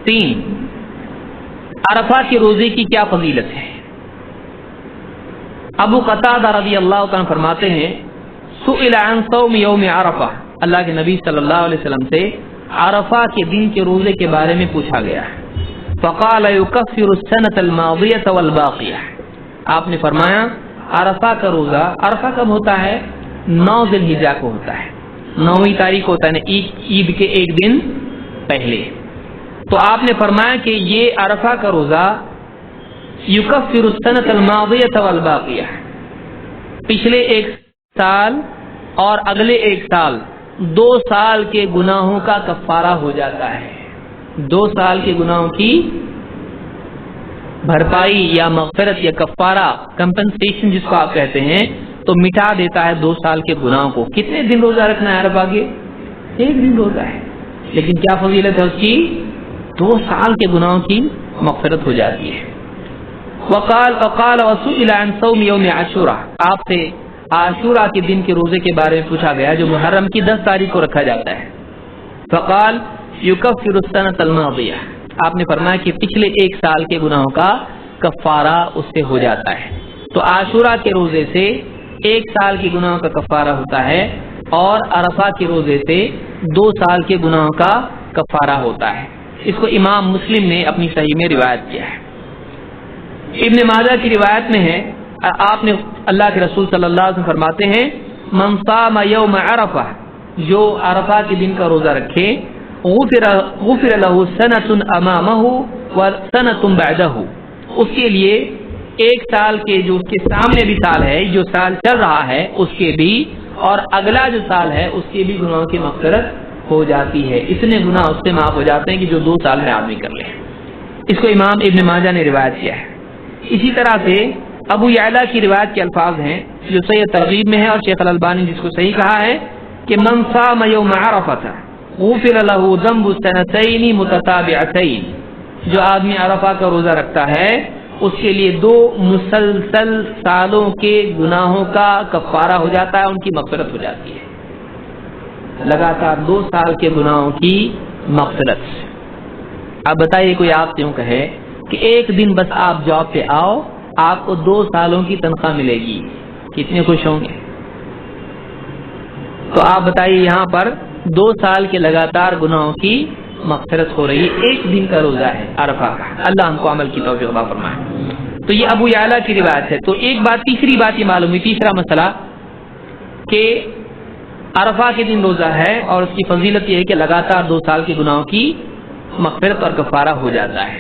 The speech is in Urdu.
3. عرفہ کے روزے کی کیا فضیلت ہے؟ ابو قتادہ رضی اللہ عنہ فرماتے ہیں سئل عن صوم یوم عرفہ، اللہ کے نبی صلی اللہ علیہ وسلم سے عرفہ کے دن کے روزے کے بارے میں پوچھا گیا، فقال یکفر السنة الماضیۃ والباقیہ، آپ نے فرمایا عرفہ کا روزہ، عرفہ کب ہوتا ہے؟ 9 ذی الحجہ کو ہوتا ہے، 9ویں تاریخ ہوتا ہے، عید کے ایک دن پہلے. تو آپ نے فرمایا کہ یہ عرفہ کا روزہ یکفر السنة الماضیۃ والباقیہ، پچھلے ایک سال اور اگلے ایک سال 2 سال کے گناہوں کا کفارہ ہو جاتا ہے. 2 سال کے گناہوں کی بھرپائی یا مغفرت یا کفارہ، کمپنسیشن جس کو آپ کہتے ہیں، تو مٹا دیتا ہے 2 سال کے گناہوں کو. کتنے دن روزہ رکھنا ہے عرفہ کے؟ 1 دن روزہ ہے، لیکن کیا فضیلت ہے اس کی؟ 2 سال کے گناہوں کی مغفرت ہو جاتی ہے. وقال وسئل عن صوم یوم عاشوراء، آپ سے عاشوراء کے دن کے روزے کے بارے میں پوچھا گیا جو محرم کی 10 تاریخ کو رکھا جاتا ہے. فقال یکفر السنة الماضیہ، آپ نے فرمایا کہ پچھلے 1 سال کے گناہوں کا کفارہ اس سے ہو جاتا ہے. تو عاشوراء کے روزے سے 1 سال کے گناہوں کا کفارہ ہوتا ہے اور عرفہ کے روزے سے 2 سال کے گناہوں کا کفارہ ہوتا ہے. اس کو امام مسلم نے اپنی صحیح میں روایت کیا ہے. ابن ماجہ کی روایت میں ہے، آپ نے اللہ کے رسول صلی اللہ علیہ وسلم فرماتے ہیں من صام یوم عرفہ، جو عرفہ کے دن کا روزہ رکھے، غفر له سنۃ امامہ وسنۃ بعدہ، اس کے لیے 1 سال کے جو اس کے سامنے بھی سال ہے، جو سال چل رہا ہے اس کے بھی، اور اگلا جو سال ہے اس کے بھی گناہوں کی مغفرت ہو جاتی ہے. اتنے گناہ اس سے معاف ہو جاتے ہیں کہ جو 2 سال میں آدمی کر لے. اس کو امام ابن ماجہ نے روایت کیا ہے. اسی طرح سے ابو یعلا کی روایت کے الفاظ ہیں جو صحیح ترغیب میں ہے اور شیخ الالبانی جس کو صحیح کہا ہے کہ من صام یوم عرفہ غفر له ذنب سنتین متتابعتین، جو آدمی عرفہ کا روزہ رکھتا ہے اس کے لیے 2 مسلسل سالوں کے گناہوں کا کفارہ ہو جاتا ہے، ان کی مغفرت ہو جاتی ہے. لگاتار 2 سال کے گناہوں کی مغفرت. اب بتائیے کوئی آپ سے یوں کہے کہ 1 دن بس آپ جاب پہ آؤ، آپ کو 2 سالوں کی تنخواہ ملے گی، کتنے خوش ہوں گے؟ تو آپ بتائیے یہاں پر 2 سال کے لگاتار گناہوں کی مغفرت ہو رہی ہے، 1 دن کا روزہ ہے عرفہ کا. اللہ ہم کو عمل کی توفیق عطا فرمائے. تو یہ ابو یعلا کی روایت ہے. تو ایک بات، تیسری بات یہ معلوم ہوئی، تیسرا مسئلہ کہ عرفہ کے دن روزہ ہے اور اس کی فضیلت یہ ہے کہ لگاتار 2 سال کے گناہوں کی مغفرت اور کفارہ ہو جاتا ہے.